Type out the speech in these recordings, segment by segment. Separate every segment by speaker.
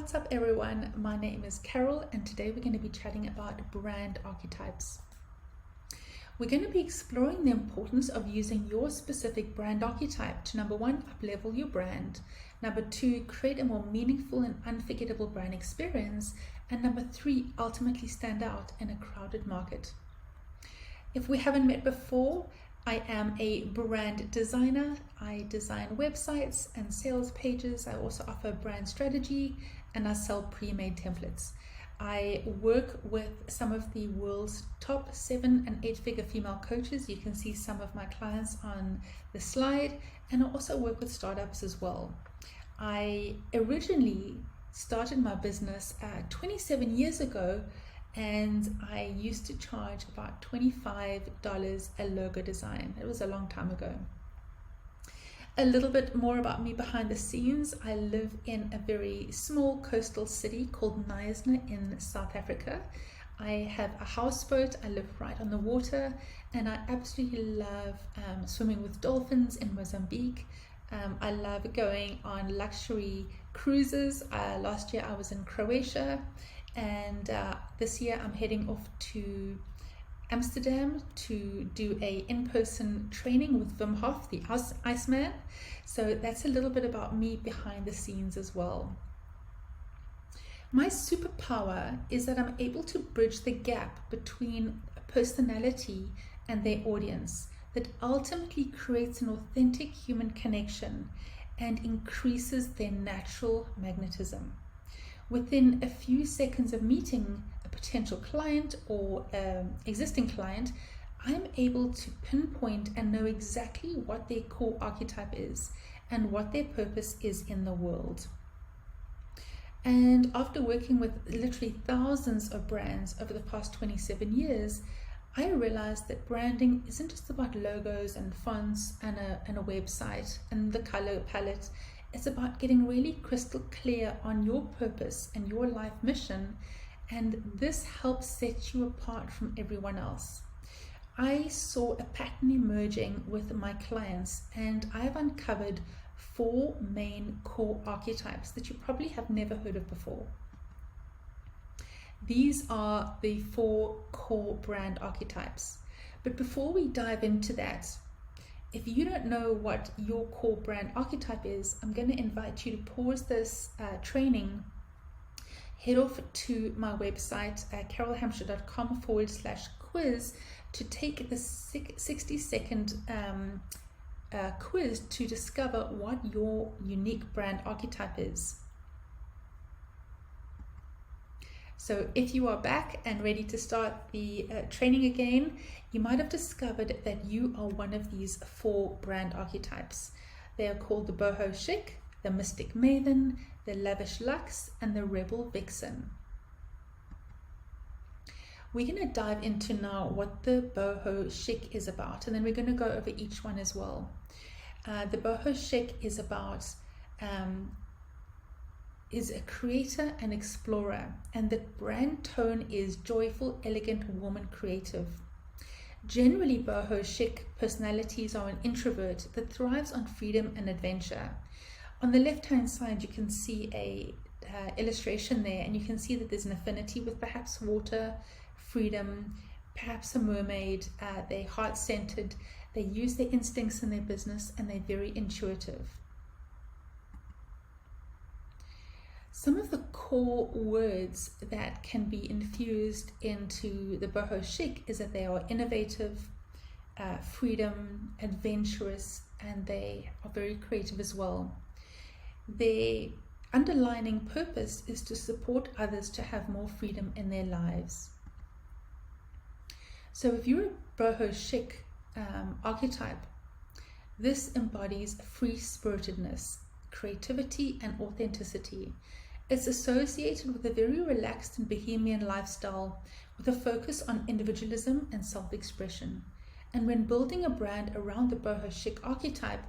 Speaker 1: What's up everyone? My name is Carol and today we're going to be chatting about brand archetypes. We're going to be exploring the importance of using your specific brand archetype to number one, up-level your brand, number two, create a more meaningful and unforgettable brand experience, and number three, ultimately stand out in a crowded market. If we haven't met before, I am a brand designer. I design websites and sales pages. I also offer brand strategy and I sell pre-made templates. I work with some of the world's top 7- and 8-figure female coaches. You can see some of my clients on the slide, and I also work with startups as well. I originally started my business 27 years ago, and I used to charge about $25 a logo design. It was a long time ago. A little bit more about me behind the scenes. I live in a very small coastal city called Knysna in South Africa. I have a houseboat. I live right on the water, and I absolutely love swimming with dolphins in Mozambique. I love going on luxury cruises. Last year I was in Croatia, and this year I'm heading off to Amsterdam to do a in-person training with Wim Hof, the Iceman. So that's a little bit about me behind the scenes as well. My superpower is that I'm able to bridge the gap between a personality and their audience that ultimately creates an authentic human connection and increases their natural magnetism. Within a few seconds of meeting a potential client or existing client, I'm able to pinpoint and know exactly what their core archetype is and what their purpose is in the world. And after working with literally thousands of brands over the past 27 years, I realized that branding isn't just about logos and fonts and a website and the color palette. It's about getting really crystal clear on your purpose and your life mission, and this helps set you apart from everyone else. I saw a pattern emerging with my clients, and I've uncovered 4 main core archetypes that you probably have never heard of before. These are the 4 core brand archetypes. But before we dive into that, if you don't know what your core brand archetype is, I'm going to invite you to pause this training, head off to my website, carolhampshire.com/quiz, to take the 60-second quiz to discover what your unique brand archetype is. So if you are back and ready to start the training again, you might have discovered that you are one of these 4 brand archetypes. They are called the Boho Chic, the Mystic Maven, the Lavish Luxe, and the Rebel Vixen. We're going to dive into now what the Boho Chic is about, and then we're going to go over each one as well. The Boho Chic is about is a creator and explorer, and the brand tone is joyful, elegant, warm, and creative. Generally, Boho Chic personalities are an introvert that thrives on freedom and adventure. On the left-hand side, you can see a illustration there, and you can see that there's an affinity with perhaps water, freedom, perhaps a mermaid. They're heart-centered, they use their instincts in their business, and they're very intuitive. Some of the core words that can be infused into the Boho Chic is that they are innovative, freedom, adventurous, and they are very creative as well. Their underlining purpose is to support others to have more freedom in their lives. So if you're a Boho Chic archetype, this embodies free-spiritedness, creativity, and authenticity. It's associated with a very relaxed and bohemian lifestyle with a focus on individualism and self-expression. And when building a brand around the Boho Chic archetype,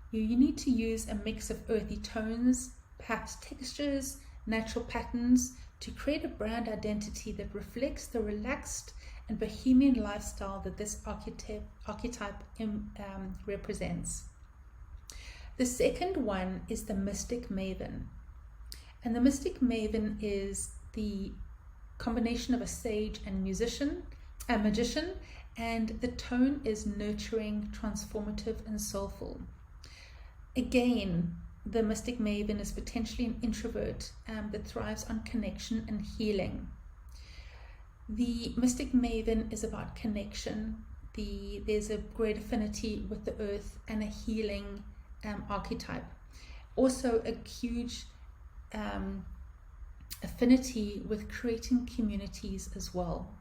Speaker 1: you need to use a mix of earthy tones, perhaps textures, natural patterns to create a brand identity that reflects the relaxed and bohemian lifestyle that this archetype represents. The second one is the Mystic Maven. And the mystic maven is the combination of a sage and magician, and the tone is nurturing, transformative, and soulful. Again, the mystic maven is potentially an introvert that thrives on connection and healing. The mystic maven is about connection. There's a great affinity with the earth and a healing archetype. Also a huge affinity with creating communities as well.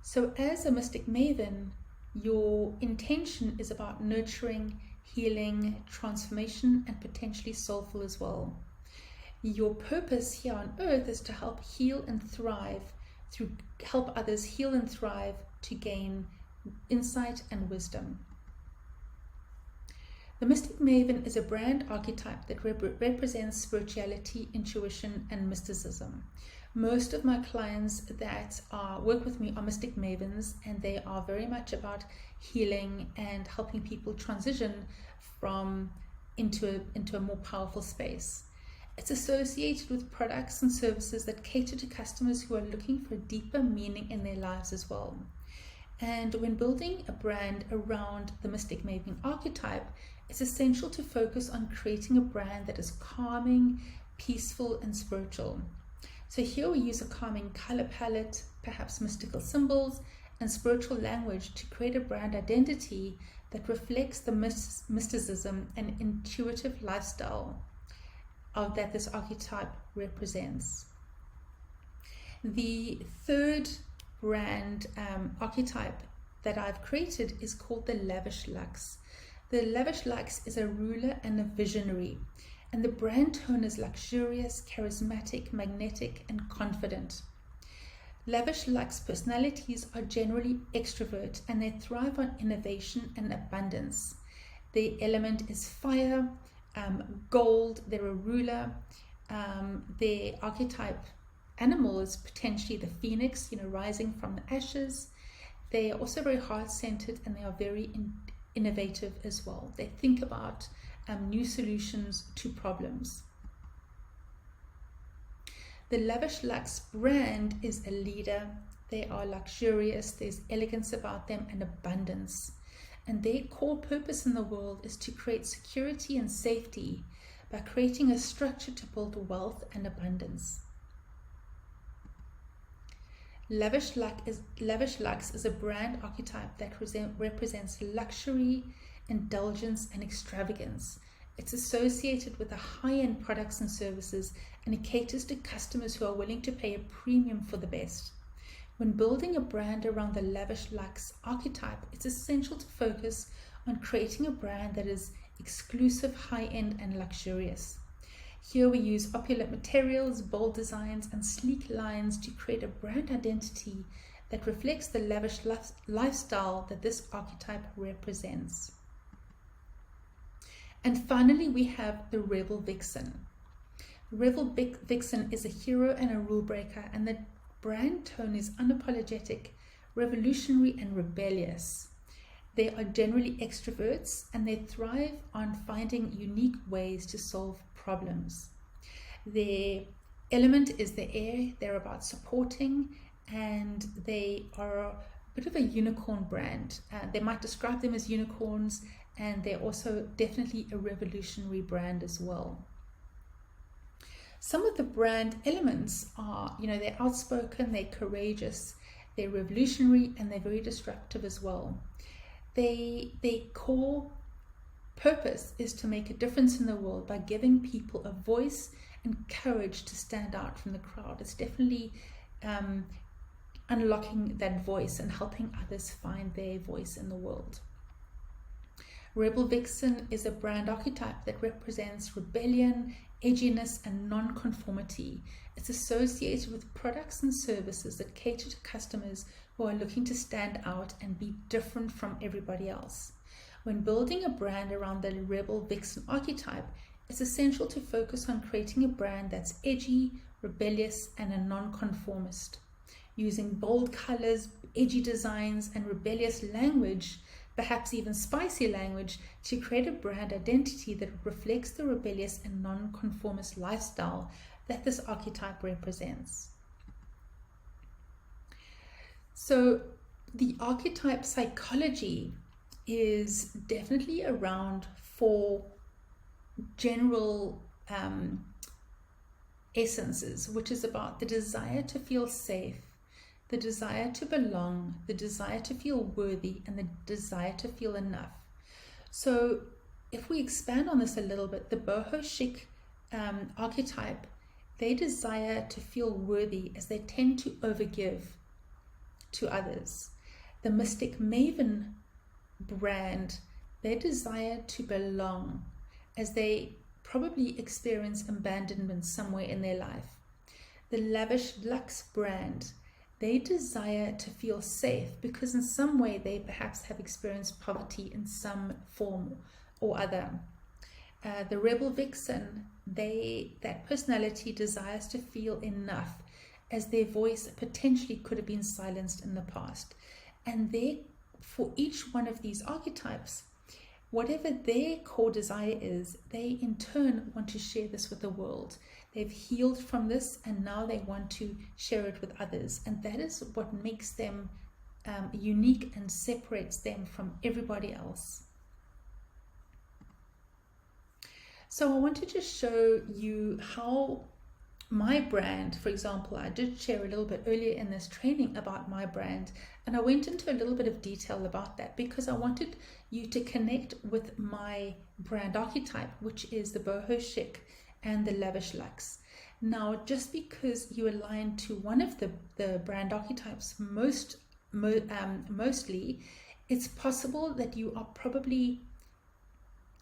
Speaker 1: So as a mystic maven, your intention is about nurturing, healing, transformation, and potentially soulful as well. Your purpose here on earth is to help heal and thrive, help others heal and thrive to gain insight and wisdom. The mystic maven is a brand archetype that represents spirituality, intuition, and mysticism. Most of my clients that work with me are mystic mavens, and they are very much about healing and helping people transition into a more powerful space. It's associated with products and services that cater to customers who are looking for a deeper meaning in their lives as well. And when building a brand around the mystic maven archetype, it's essential to focus on creating a brand that is calming, peaceful, and spiritual. So here we use a calming color palette, perhaps mystical symbols, and spiritual language to create a brand identity that reflects the mysticism and intuitive lifestyle that this archetype represents. The third brand archetype that I've created is called the lavish luxe. The lavish luxe is a ruler and a visionary, and the brand tone is luxurious, charismatic, magnetic, and confident. Lavish luxe personalities are generally extrovert, and they thrive on innovation and abundance. Their element is fire, gold. They're a ruler. Their archetype animal is potentially the phoenix, rising from the ashes. They are also very heart-centered, and they are very innovative as well. They think about new solutions to problems. The lavish luxe brand is a leader. They are luxurious. There's elegance about them and abundance. And their core purpose in the world is to create security and safety by creating a structure to build wealth and abundance. Lavish luxe is a brand archetype that represents luxury, indulgence, and extravagance. It's associated with the high-end products and services, and it caters to customers who are willing to pay a premium for the best. When building a brand around the lavish luxe archetype, it's essential to focus on creating a brand that is exclusive, high-end, and luxurious. Here we use opulent materials, bold designs, and sleek lines to create a brand identity that reflects the lavish lifestyle that this archetype represents. And finally, we have the rebel vixen. The rebel vixen is a hero and a rule breaker, and the brand tone is unapologetic, revolutionary, and rebellious. They are generally extroverts, and they thrive on finding unique ways to solve problems. Their element is the air. They're about supporting, and they are a bit of a unicorn brand. They might describe them as unicorns, and they're also definitely a revolutionary brand as well. Some of the brand elements are, they're outspoken, they're courageous, they're revolutionary, and they're very disruptive as well. Their core purpose is to make a difference in the world by giving people a voice and courage to stand out from the crowd. It's definitely unlocking that voice and helping others find their voice in the world. Rebel Vixen is a brand archetype that represents rebellion, edginess, and non-conformity. It's associated with products and services that cater to customers who are looking to stand out and be different from everybody else. When building a brand around the Rebel Vixen archetype, it's essential to focus on creating a brand that's edgy, rebellious, and a non-conformist. Using bold colors, edgy designs, and rebellious language, perhaps even spicy language to create a brand identity that reflects the rebellious and non-conformist lifestyle that this archetype represents. So the archetype psychology is definitely around 4 general essences, which is about the desire to feel safe, the desire to belong, the desire to feel worthy, and the desire to feel enough. So if we expand on this a little bit, the Boho Chic archetype, they desire to feel worthy as they tend to overgive to others. The Mystic Maven brand, they desire to belong as they probably experience abandonment somewhere in their life. The Lavish Luxe brand, they desire to feel safe because in some way they perhaps have experienced poverty in some form or other. The Rebel Vixen, that personality desires to feel enough as their voice potentially could have been silenced in the past. And for each one of these archetypes, whatever their core desire is, they in turn want to share this with the world. They've healed from this and now they want to share it with others. And that is what makes them unique and separates them from everybody else. So I want to just show you how my brand, for example, I did share a little bit earlier in this training about my brand, and I went into a little bit of detail about that because I wanted you to connect with my brand archetype, which is the Boho Chic and the Lavish Luxe. Now, just because you align to one of the brand archetypes mostly, it's possible that you are probably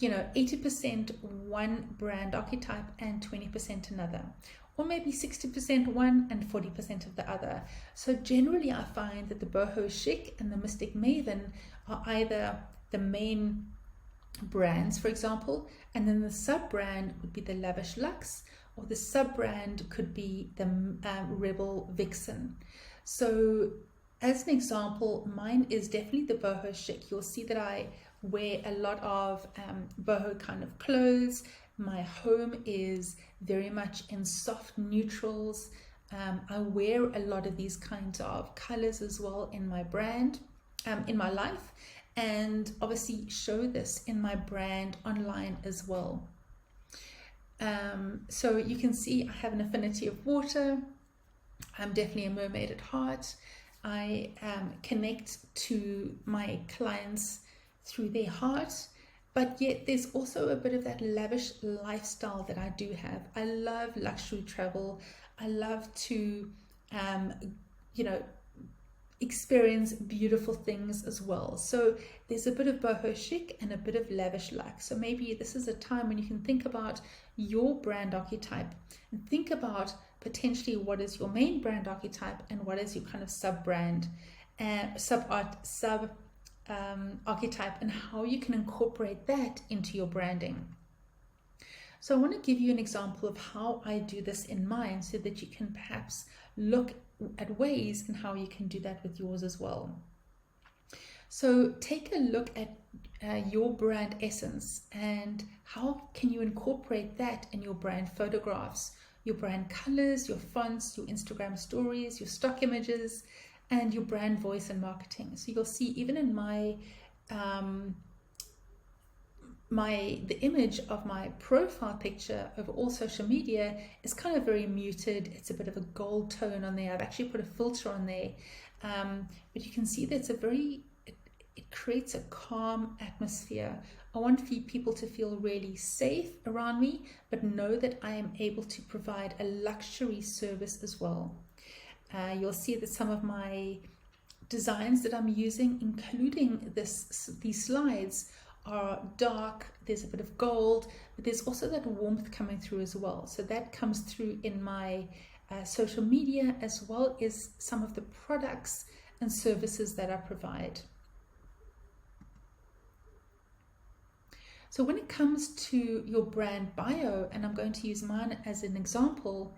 Speaker 1: 80% one brand archetype and 20% another, or maybe 60% one and 40% of the other. So generally I find that the Boho Chic and the Mystic Maven are either the main brands, for example, and then the sub-brand would be the Lavish Luxe, or the sub-brand could be the Rebel Vixen. So as an example, mine is definitely the Boho Chic. You'll see that I wear a lot of boho kind of clothes. My home is very much in soft neutrals. I wear a lot of these kinds of colors as well in my brand, in my life, and obviously show this in my brand online as well. So you can see I have an affinity of water. I'm definitely a mermaid at heart. I connect to my clients through their heart, but yet there's also a bit of that lavish lifestyle that I do have. I love luxury travel. I love to experience beautiful things as well. So there's a bit of boho chic and a bit of lavish luxe. So maybe this is a time when you can think about your brand archetype and think about potentially what is your main brand archetype and what is your kind of sub-brand and archetype, and how you can incorporate that into your branding. So I want to give you an example of how I do this in mine so that you can perhaps look at ways and how you can do that with yours as well. So take a look at your brand essence and how can you incorporate that in your brand photographs, your brand colors, your fonts, your Instagram stories, your stock images, and your brand voice and marketing. So you'll see even in my the image of my profile picture over all social media is kind of very muted. It's a bit of a gold tone on there. I've actually put a filter on there, but you can see that it creates a calm atmosphere. I want people to feel really safe around me, but know that I am able to provide a luxury service as well. You'll see that some of my designs that I'm using, including these slides, are dark. There's a bit of gold, but there's also that warmth coming through as well. So that comes through in my social media, as well as some of the products and services that I provide. So when it comes to your brand bio, and I'm going to use mine as an example,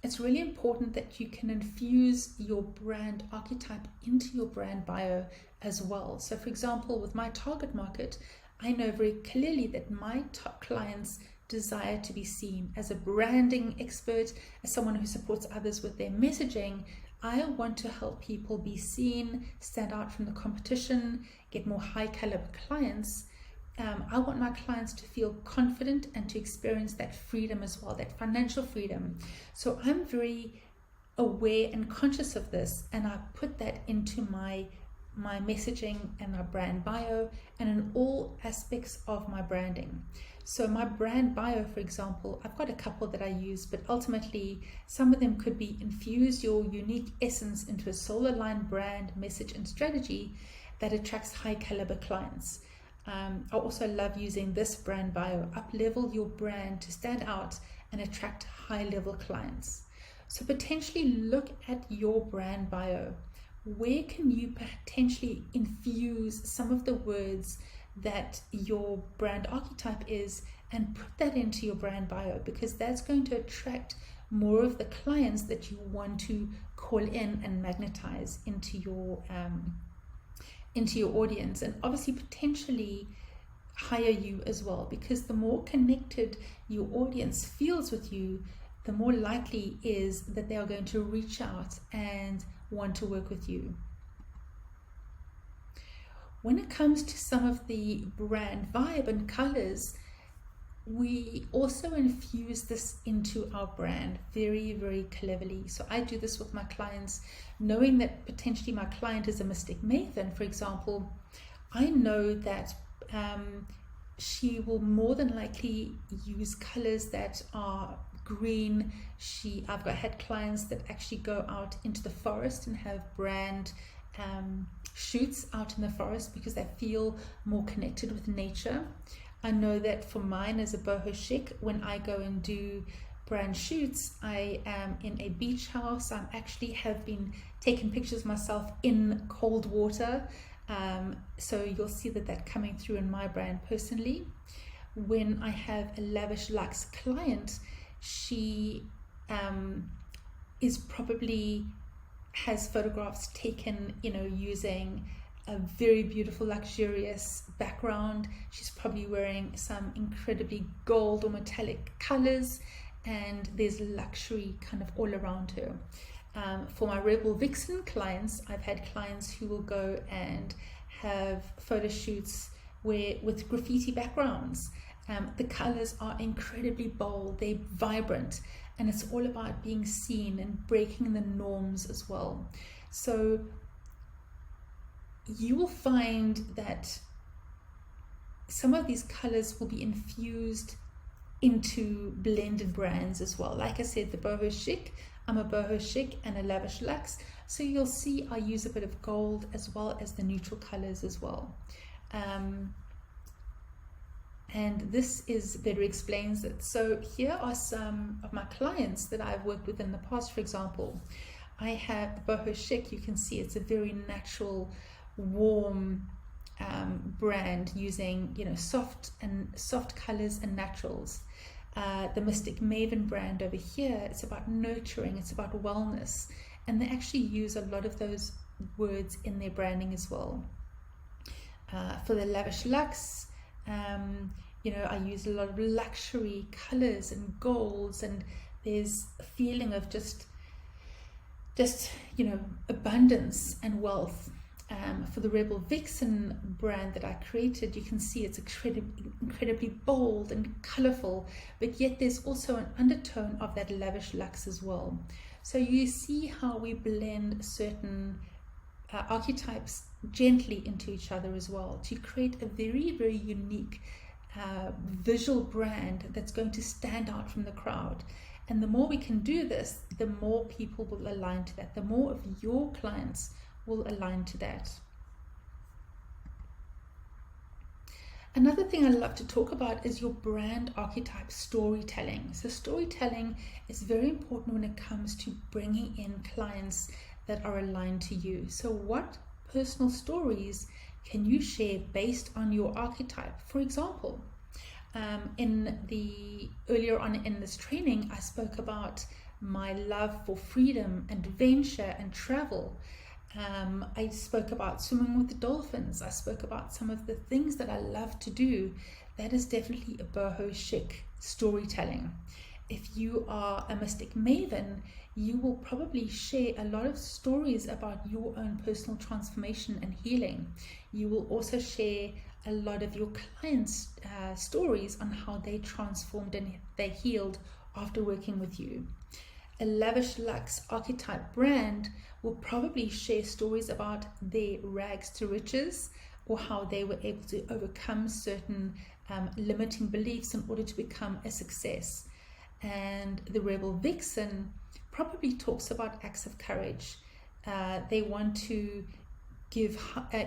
Speaker 1: it's really important that you can infuse your brand archetype into your brand bio as well. So for example, with my target market, I know very clearly that my top clients desire to be seen as a branding expert, as someone who supports others with their messaging. I want to help people be seen, stand out from the competition, get more high caliber clients. I want my clients to feel confident and to experience that freedom as well, that financial freedom. So I'm very aware and conscious of this, and I put that into my messaging and my brand bio and in all aspects of my branding. So my brand bio, for example, I've got a couple that I use, but ultimately some of them could be infuse your unique essence into a soul-aligned brand, message and strategy that attracts high caliber clients. I also love using this brand bio, up-level your brand to stand out and attract high-level clients. So potentially look at your brand bio. Where can you potentially infuse some of the words that your brand archetype is and put that into your brand bio, because that's going to attract more of the clients that you want to call in and magnetize into your audience, and obviously potentially hire you as well, because the more connected your audience feels with you, the more likely is that they are going to reach out and want to work with you. When it comes to some of the brand vibe and colors, we also infuse this into our brand very, very cleverly. So I do this with my clients, knowing that potentially my client is a mystic maven, for example. I know that she will more than likely use colors that are green. I've had clients that actually go out into the forest and have brand shoots out in the forest because they feel more connected with nature. I know that for mine as a Boho Chic, when I go and do brand shoots, I am in a beach house. I actually have been taking pictures myself in cold water. So you'll see that coming through in my brand personally. When I have a lavish luxe client, she has photographs taken, using a very beautiful luxurious background. She's probably wearing some incredibly gold or metallic colors, and there's luxury kind of all around her. For my rebel vixen clients, I've had clients who will go and have photo shoots with graffiti backgrounds. The colors are incredibly bold, they're vibrant, and it's all about being seen and breaking the norms as well. So you will find that some of these colors will be infused into blended brands as well. Like I said, the Boho Chic, I'm a Boho Chic and a lavish luxe. So you'll see I use a bit of gold as well as the neutral colors as well. And this better explains it. So here are some of my clients that I've worked with in the past. For example, I have the Boho Chic. You can see it's a very natural, warm brand using soft colors and naturals. The Mystic Maven brand over here, it's about nurturing, it's about wellness, and they actually use a lot of those words in their branding as well. For the lavish luxe, I use a lot of luxury colors and golds, and there's a feeling of just abundance and wealth. For the Rebel Vixen brand that I created, you can see it's incredibly bold and colorful, but yet there's also an undertone of that lavish luxe as well. So you see how we blend certain archetypes gently into each other as well to create a very, very unique visual brand that's going to stand out from the crowd. And the more we can do this, the more people will align to that, the more of your clients will align to that. Another thing I love to talk about is your brand archetype storytelling. So storytelling is very important when it comes to bringing in clients that are aligned to you. So what personal stories can you share based on your archetype? For example, earlier on in this training, I spoke about my love for freedom, adventure, and travel. I spoke about swimming with the dolphins. I spoke about some of the things that I love to do. That is definitely a Boho Chic storytelling. If you are a mystic maven, you will probably share a lot of stories about your own personal transformation and healing. You will also share a lot of your clients' stories on how they transformed and they healed after working with you. A lavish luxe archetype brand will probably share stories about their rags to riches, or how they were able to overcome certain limiting beliefs in order to become a success. And the rebel vixen probably talks about acts of courage. They want to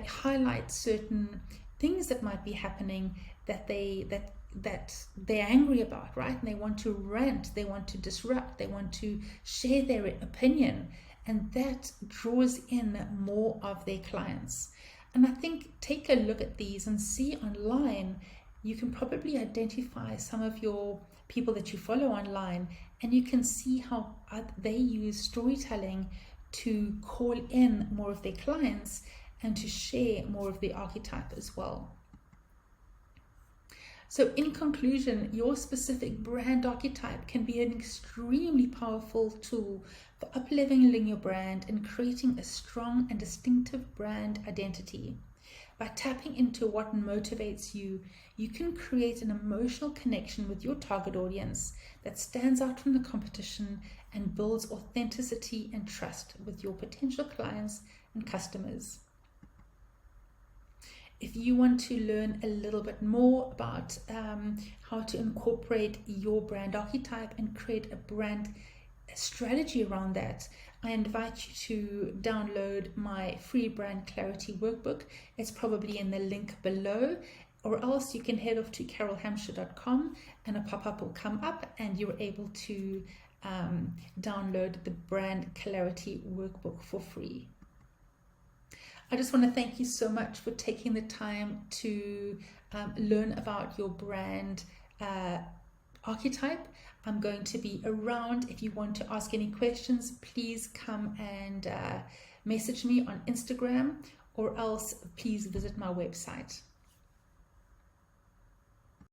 Speaker 1: highlight certain things that might be happening that they're angry about, right? And they want to rant, they want to disrupt, they want to share their opinion, and that draws in more of their clients. And I think take a look at these and see online. You can probably identify some of your people that you follow online, and you can see how they use storytelling to call in more of their clients and to share more of the archetype as well. So in conclusion, your specific brand archetype can be an extremely powerful tool for up-leveling your brand and creating a strong and distinctive brand identity. By tapping into what motivates you, you can create an emotional connection with your target audience that stands out from the competition and builds authenticity and trust with your potential clients and customers. If you want to learn a little bit more about how to incorporate your brand archetype and create a brand strategy around that, I invite you to download my free brand clarity workbook. It's probably in the link below, or else you can head off to carolhampshire.com and a pop-up will come up and you're able to download the brand clarity workbook for free. I just want to thank you so much for taking the time to learn about your brand archetype. I'm going to be around. If you want to ask any questions, please come and message me on Instagram, or else please visit my website.